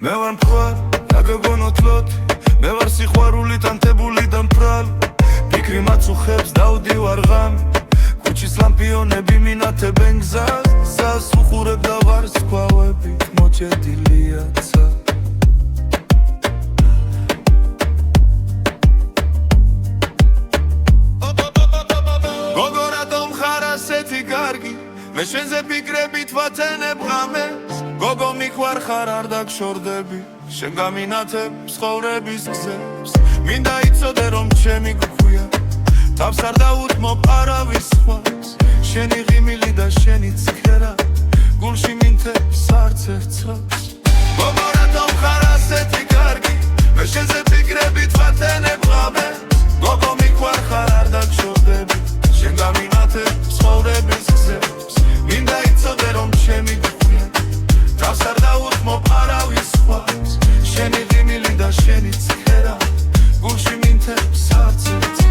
მე ვარ მხარ და გოგონოთლოთ მე ვარ სიყვარული თანთებული და მფრალი ფიქრი მაწუხებს დავდივარ ღამე ქუჩის ლამპიონები მინათებენ გზას უხურებ და ვარსკვლავებით მოჭედილია ცა გოგო რატომ ხარ ასეთი კარგი მე შენზე ფიქრებით ვათენებ ღამეს გოგო მიყვარხარ არ დაგშორდები შენ გამინათებ ცხოვრების გზებს მინდა იცოდე რომ ჩემი გქვია თავს არ დაუთმობ არავის სხვას შენი ღიმილი და შენი ცქერა გულში მინთებს არც ერთ ცოლს გოგო რატომ ხარ ასეთი კარგი მე შენზე ფიქრებით ვათენებ ღამეს გოგო მიყვარხარ არ დაგშორდები შენ გამინათებ ცხოვრების გზებს მინდა იცოდე რომ ჩემი გქვია თავს არ დაუთმობ არავის სხვას შენი ღიმილი და შენი ცქერა გულში მინთებს არც ერთ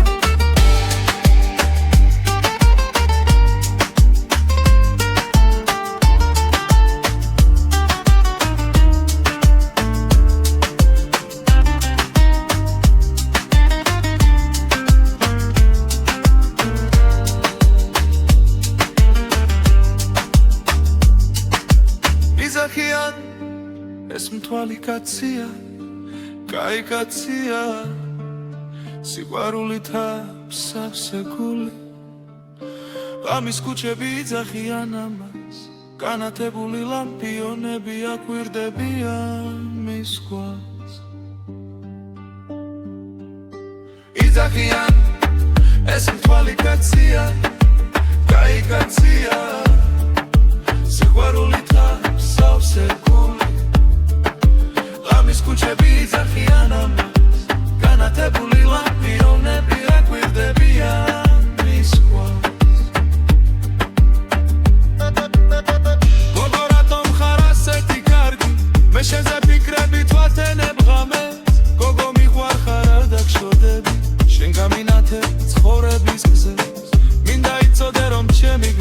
ეს მთვალი კაცია, კაი კაცია სიყვარულით სავსე გული ღამის ქუჩები იძახიან ამას განათებული ლამპიონები აკვირდებიან მის გვას იძახიან ეს მთვალი კაცია, კაი კაცია სიყვარულით სავსე გული ქუჩები იძახიან ამას განათებული ლამპიონები აკვირდებიან მის გვას გოგო რატომ ხარ ასეთი კარგი მე შენზე ფიქრებით ვათენებ ღამეს გოგო მიყვარხარ არ დაგშორდები შენ გამინათებ ცხოვრების გზებს მინდა იცოდე რომ ჩემი